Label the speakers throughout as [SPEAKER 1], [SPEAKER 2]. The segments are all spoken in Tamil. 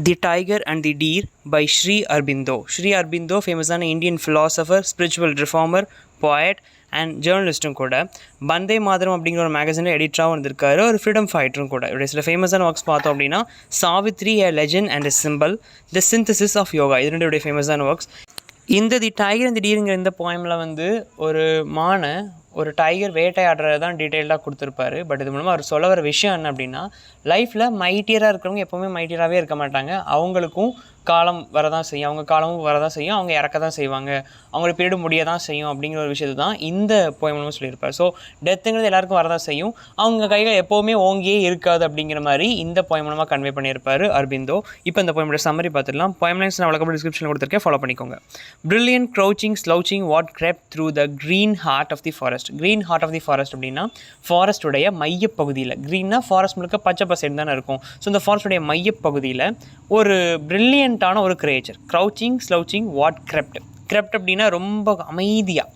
[SPEAKER 1] The Tiger and the Deer by Sri Aurobindo. Sri Aurobindo, ஃபேமஸான Indian philosopher, spiritual reformer, poet and ஜேர்னலிஸ்ட்டும் கூட. வந்தே மாதரம் அப்படிங்கிற ஒரு மேகசினில் எடிட்டராகவும் இருந்திருக்காரு, ஒரு ஃப்ரீடம் ஃபைட்டரும் கூட. இவருடைய சில ஃபேமஸான ஒர்க்ஸ் பார்த்தோம் அப்படின்னா Savitri, a legend and a simple, the synthesis of yoga, இது ரெண்டுடைய ஃபேமஸான ஒர்க்ஸ். இந்த தி டைகர் அண்ட் தி டீருங்கிற இந்த போயமில் வந்து ஒரு மானை ஒரு டைகர் வேட்டையாடுறது தான் டீட்டெயில்டாக கொடுத்துருப்பாரு. பட் இது மூலமாக அவர் சொல்ல வர விஷயம் என்ன அப்படின்னா, லைஃப்பில் மைட்டியராக இருக்கிறவங்க எப்போவுமே மைட்டியராகவே இருக்க மாட்டாங்க. அவங்களுக்கும் காலம் வரதான் செய்யும், அவங்க காலமும் வரதான் செய்யும், அவங்க இறக்க தான் செய்வாங்க, அவங்களோட பீரியடு முடிய தான் செய்யும் அப்படிங்கிற ஒரு விஷயத்தை தான் இந்த போயம் மூலமாக சொல்லியிருப்பார். ஸோ டெத்துங்கிறது எல்லாருக்கும் வரதான் செய்யும், அவங்க கைகள் எப்போவுமே ஓங்கியே இருக்காது அப்படிங்கிற மாதிரி இந்த போயம் மூலமாக கன்வே பண்ணியிருப்பார் அரபிந்தோ. இப்போ இந்த போயமோட சம்மரி பார்த்துடலாம். போயம் லைன்ஸ் நான் வழக்கப்பட்ட டிஸ்கிரிப்ஷனில் கொடுத்துருக்கேன், ஃபாலோ பண்ணிக்கோங்க. Brilliant crouching slouching what crept through the green heart of the forest. Green heart of the forest அப்படின்னா ஃபாரஸ்ட்டுடைய மையப்பகுதியில், க்ரீன்னா ஃபாரஸ்ட் முழுக்க பச்சை பசேன்னு தானே இருக்கும். ஸோ இந்த ஃபாரஸ்ட்டுடைய மையப்பகுதியில் ஒரு பிரில்லியண்ட்டான ஒரு creature. Crouching slouching what crept. Crept அப்படின்னா ரொம்ப அமைதியாக,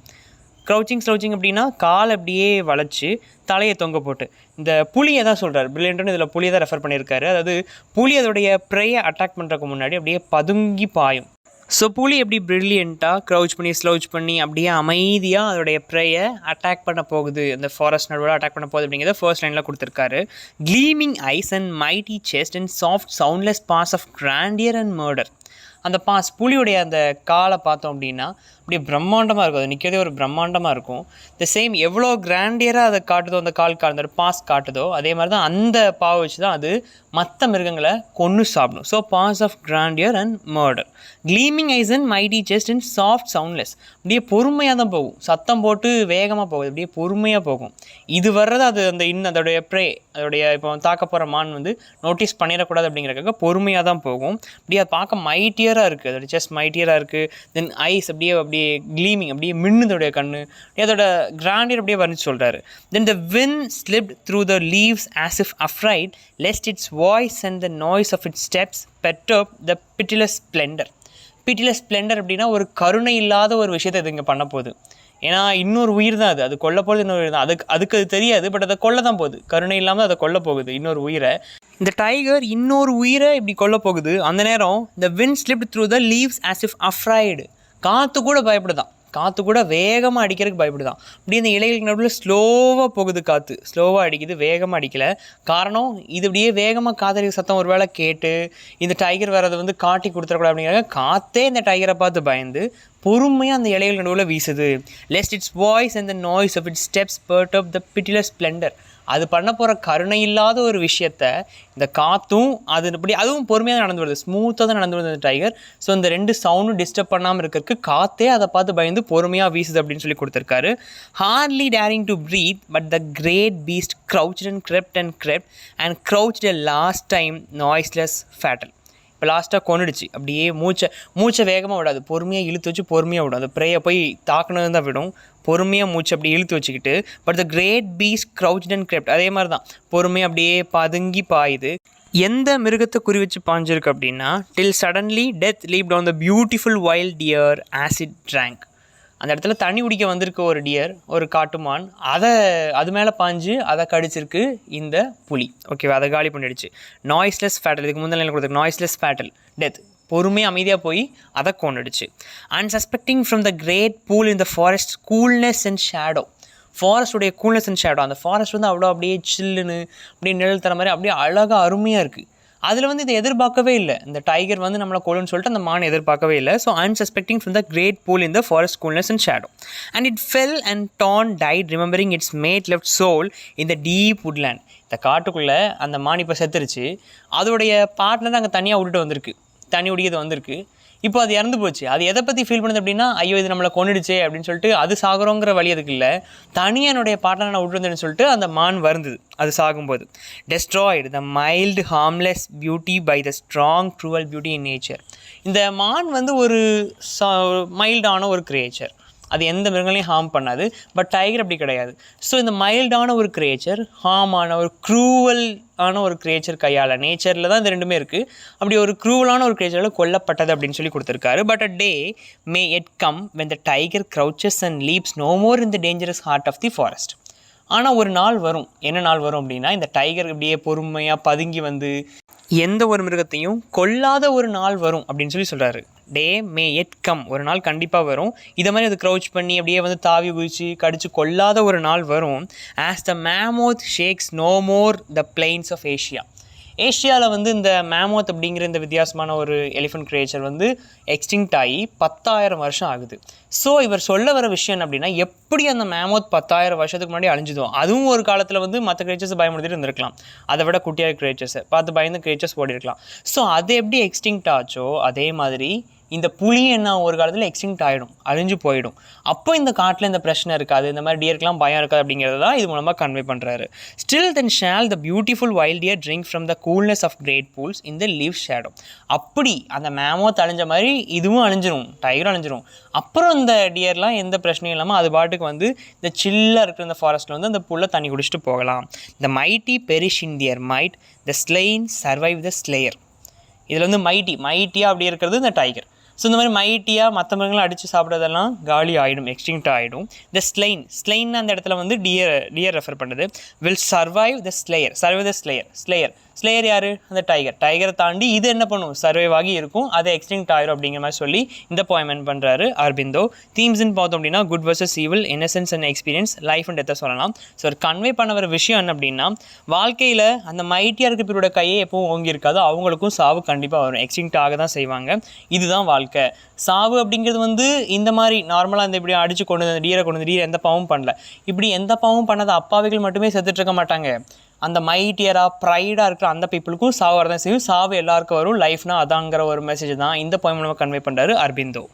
[SPEAKER 1] க்ரௌச்சிங் ஸ்லௌச்சிங் அப்படின்னா கால் அப்படியே வளைச்சி தலையை தொங்க போட்டு. இந்த புலியை தான் சொல்கிறார் பிரில்லியண்ட்டுன்னு, இதில் புலியை தான் ரெஃபர் பண்ணியிருக்காரு. அதாவது புலி அதோடைய ப்ரேயை அட்டாக் பண்ணுறதுக்கு முன்னாடி அப்படியே பதுங்கி பாயும். ஸோ புலி எப்படி ப்ரில்லியண்ட்டாக க்ரௌச் பண்ணி ஸ்லௌச் பண்ணி அப்படியே அமைதியாக அதோடைய ப்ரேயை அட்டாக் பண்ண போகுது, அந்த ஃபாரஸ்ட் நடுவில் அட்டாக் பண்ண போகுது அப்படிங்கிறத ஃபர்ஸ்ட் லைனில் கொடுத்துருக்காரு. Gleaming eyes and mighty chest and soft soundless paws of grandeur and murder. அந்த பாஸ், புலியுடைய அந்த காலை பார்த்தோம் அப்படின்னா அப்படியே பிரம்மாண்டமாக இருக்கும், அது நிற்கிறதே ஒரு பிரம்மாண்டமாக இருக்கும். த சேம் எவ்வளோ கிராண்டியராக அதை காட்டுதோ, அந்த அந்த பாஸ் காட்டுதோ, அதே மாதிரி தான் அந்த பாவை வச்சு தான் அது மற்ற மிருகங்களை கொன்று சாப்பிடும். So paws of grandeur and murder. Gleaming eyes and mighty chest and soft soundless. அப்படியே பொறுமையாக தான் போகும், சத்தம் போட்டு வேகமாக போகுது, அப்படியே பொறுமையாக போகும். இது வர்றது அது அந்த அதோடைய ப்ரே, அதோடைய இப்போ தாக்க போகிற மான் வந்து நோட்டீஸ் பண்ணிடக்கூடாது அப்படிங்கிறதுக்காக பொறுமையாக தான் போகும். அப்படியே அதை பார்க்க மைட்டியராக இருக்குது, அதோடைய செஸ்ட் மைட்டியராக இருக்குது. தென் ஐஸ் அப்படியே க்ளீமிங், அப்படியே மின்னுதோடைய கண்ணு, அதோட கிராண்டியர் அப்படியே வர்ணிச்சு சொல்கிறாரு. தென் த wind slipped through the leaves as if afraid lest its voice and the noise of its steps perturb the pitiless splendor. Pitiless splendour அப்படின்னா ஒரு கருணை இல்லாத ஒரு விஷயத்தை இது இங்கே பண்ண போகுது. ஏன்னா இன்னொரு உயிர் தான் அது கொல்ல போகிறது, இன்னொரு உயிர் தான். அதுக்கு அது தெரியாது, பட் அதை கொல்ல தான் போகுது. கருணை இல்லாமல் அதை கொல்ல போகுது இன்னொரு உயிரை. இந்த டைகர் இன்னொரு உயிரை இப்படி கொல்ல போகுது. அந்த நேரம் the wind slipped through the leaves as if afraid. காற்று கூட பயப்படுதான், காற்று கூட வேகமாக அடிக்கிறதுக்கு பயப்படுதான். இப்படி இந்த இலைகளுக்கு நடுவில் ஸ்லோவாக போகுது, காற்று ஸ்லோவாக அடிக்குது, வேகமாக அடிக்கலை. காரணம் இது இப்படியே வேகமாக காத்தடிக்கிற சத்தம் ஒரு வேளை கேட்டு இந்த டைகர் வரதை வந்து காட்டி கொடுத்துடக்கூடாது அப்படிங்கிறாங்க. காற்றே இந்த டைகரை பார்த்து பயந்து பொறுமையாக அந்த இலைகள் நடுவில் வீசுது. Lest its voice and the noise of its steps perturb the pitiless splendor. அது பண்ண போகிற கருணை இல்லாத ஒரு விஷயத்த இந்த காற்றும் அது இப்படி அதுவும் பொறுமையாக நடந்து வருது, ஸ்மூத்தாக தான் நடந்து வருது அந்த டைகர். ஸோ இந்த ரெண்டு சவுண்டும் டிஸ்டர்ப் பண்ணாமல் இருக்கிறதுக்கு காற்றே அதை பார்த்து பயந்து பொறுமையாக வீசுது அப்படின்னு சொல்லி கொடுத்துருக்காரு. Hardly daring to breathe but the great beast crouched and crept and crouched a last time noiseless fatal. இப்போ லாஸ்ட்டாக கொண்டுடுச்சு, அப்படியே மூச்சை வேகமாக விடாது, பொறுமையாக இழுத்து வச்சு பொறுமையாக விடும். அந்த ப்ரேயை போய் தாக்குனது தான் விடும், பொறுமையாக மூச்சு அப்படியே இழுத்து வச்சுக்கிட்டு. But the great beast crouched and crept, அதே மாதிரி தான் பொறுமையாக அப்படியே பதுங்கி பாயுது. எந்த மிருகத்தை குறி வச்சு பாஞ்சிருக்கு அப்படின்னா, till suddenly death leapt on the beautiful wild deer as it drank. அந்த இடத்துல தண்ணி குடிக்க வந்திருக்க ஒரு டியர், ஒரு காட்டுமான், அது மேலே பாஞ்சு அதை கடிச்சிருக்கு இந்த புலி. ஓகேவா, அதை காலி பண்ணிடுச்சு. நாய்ஸ்லெஸ் ஃபேட்டல், இதுக்கு முந்தின கொடுத்துருக்கு. நாய்ஸ்லெஸ் ஃபேட்டல், டெத், பொறுமையாக அமைதியாக போய் அதை கொண்டுடுச்சு. Unsuspecting from the great pool in the forest coolness and shadow. ஃபாரஸ்ட்டுடைய கூல்னஸ் அண்ட் ஷேடோ, அந்த ஃபாரஸ்ட் வந்து அவ்வளோ அப்படியே சில்லுன்னு அப்படியே நிழல் தர மாதிரி அப்படியே அழகாக அருமையாக இருக்குது. அதில் வந்து இதை எதிர்பார்க்கவே இல்லை, இந்த டைகர் வந்து நம்மளை கொல்லுன்னு சொல்லிட்டு அந்த மான் எதிர்பார்க்கவே இல்லை. So unsuspecting from the great pool in the forest coolness and shadow and it fell and torn died remembering its mate left sole in the deep woodland. இந்த காட்டுக்குள்ளே அந்த மான் இப்போ செத்துருச்சு, அதோடைய பார்ட்னர் அங்கே தனியாக விட்டுட்டு வந்திருக்கு, தண்ணி குடிக்கிறது வந்திருக்கு. இப்போ அது இறந்து போச்சு. அது எதை பற்றி ஃபீல் பண்ணுது அப்படின்னா, ஐயோ இது நம்மளை கொண்டுடுச்சே அப்படின்னு சொல்லிட்டு அது சாகுறோங்கிற வழி அதுக்கு இல்லை, தனியாக என்னுடைய பார்ட்னர் நான் விட்டு வந்தேன்னு சொல்லிட்டு அந்த மான் வருந்தது அது சாகும்போது. Destroyed the mild harmless beauty by the strong cruel beauty in nature. இந்த மான் வந்து ஒரு மைல்டான ஒரு கிரியேச்சர், அது எந்த மிருகங்களையும் ஹார்ம் பண்ணாது. பட் டைகர் அப்படி கிடையாது. ஸோ இந்த மைல்டான ஒரு கிரியேச்சர், ஹார்மான ஒரு க்ரூவலான ஒரு கிரியேச்சர் கையால், நேச்சரில் தான் இந்த ரெண்டுமே இருக்குது. அப்படி ஒரு க்ரூவலான ஒரு கிரியேச்சரில் கொல்லப்பட்டது அப்படின்னு சொல்லி கொடுத்துருக்காரு. But a day May Ed come when the tiger crouches and leaps no more in the dangerous heart of the forest. ஆனால் ஒரு நாள் வரும், என்ன நாள் வரும் அப்படின்னா, இந்த டைகர் இப்படியே பொறுமையாக பதுங்கி வந்து எந்த ஒரு மிருகத்தையும் கொல்லாத ஒரு நாள் வரும் அப்படின்னு சொல்கிறாரு. டே மே எட் கம், ஒரு நாள் கண்டிப்பாக வரும், இதை மாதிரி அது க்ரௌச் பண்ணி அப்படியே வந்து தாவி குதிச்சு கடிச்சு கொல்லாத ஒரு நாள் வரும். As the mammoth shakes no more the plains of Asia. ஏஷியாவில் வந்து இந்த மேமோத் அப்படிங்கிற இந்த வித்தியாசமான ஒரு எலிஃபென்ட் கிரியேச்சர் வந்து எக்ஸ்டிங்க்ட் ஆகி 10,000 வருஷம் ஆகுது. ஸோ இவர் சொல்ல வர விஷயம் என்ன அப்படின்னா, எப்படி அந்த மேமோத் 10,000 வருஷத்துக்கு முன்னாடி அழிஞ்சுதோ, அதுவும் ஒரு காலத்தில் வந்து மற்ற கிரியேச்சர்ஸ் பயமுறுத்திட்டு இருந்திருக்கலாம், அதை விட குட்டியாக கிரியேச்சர்ஸை பார்த்து பயந்து கிரியேச்சர்ஸ் ஓடி இருக்கலாம். ஸோ அது எப்படி எக்ஸ்டிங்க்ட் ஆச்சோ அதே மாதிரி இந்த புலி என்ன ஒரு காலத்தில் எக்ஸ்டிங்க்ட் ஆகிடும், அழிஞ்சு போயிடும். அப்போ இந்த காட்டில் இந்த பிரச்சனை இருக்காது, இந்த மாதிரி டியருக்கெலாம் பயம் இருக்காது அப்படிங்கிறது தான் இது மூலமாக கன்வே பண்ணுறாரு. Still then shall the beautiful wild deer drink from the coolness of great pools in the leave shadow. அப்படி அந்த மேமோத் அழிஞ்ச மாதிரி இதுவும் அழிஞ்சிரும், டைகரும் அழிஞ்சிரும். அப்புறம் இந்த டியர்லாம் எந்த பிரச்சனையும் இல்லாமல் அது பாட்டுக்கு வந்து இந்த சில்லாக இருக்கிற இந்த ஃபாரஸ்ட்டில் வந்து அந்த புல்லை தண்ணி குடிச்சிட்டு போகலாம். The mighty perish in their might, the slain survive the slayer. இதில் வந்து மைட்டியாக அப்படி இருக்கிறது இந்த டைகர். ஸோ இந்த மாதிரி மைட்டியாக மற்ற மிருகங்களை அடித்து சாப்பிட்றதெல்லாம் காலி ஆகிடும், எக்ஸ்டிங்க்ட் ஆகிடும். த ஸ்லெயின் அந்த இடத்துல வந்து டியர் ரெஃபர் பண்ணுது. வில் சர்வைவ் த ஸ்லேயர் யார்? அந்த டைகரை தாண்டி இது என்ன பண்ணும், சர்வைவ் ஆகி இருக்கும், அது எக்ஸ்டிங்க்ட் ஆகிடும் அப்படிங்கிற மாதிரி சொல்லி இந்த போயம் என் பண்ணுறாரு அரபிந்தோ. தீம்ஸ்ன்னு பார்த்தோம் அப்படின்னா good versus evil, innocence and experience, life and டெத்தை சொல்லலாம். ஸோ ஒரு கன்வே பண்ண வர விஷயம் என்ன அப்படின்னா, வாழ்க்கையில் அந்த மைட்டியாக இருக்க பேரோட கையை எப்பவும் ஓங்கி இருக்காது, அவங்களுக்கும் சாவு கண்டிப்பாக வரும், எக்ஸ்டிங்க்ட் ஆக தான் செய்வாங்க. இதுதான் வாழ்க்கை. சாவு அப்படிங்கிறது வந்து இந்த மாதிரி நார்மலாக இந்த இப்படி அடித்து கொண்டு வந்து டீரை எந்த பாவமும் பண்ணல, இப்படி எந்த பாவமும் பண்ணாத அப்பாவிகள் மட்டுமே செத்துட்டு இருக்க மாட்டாங்க. அந்த மைட்டியராக ப்ரைடாக இருக்கிற அந்த பீப்புளுக்கும் சாவு வரதான் செய்யும். சாவு எல்லாருக்கும் வரும், லைஃப்னா அதாங்கிற ஒரு மெசேஜ் தான் இந்த போயம் மூலமாக கன்வே பண்ணுறாரு அரபிந்தோ.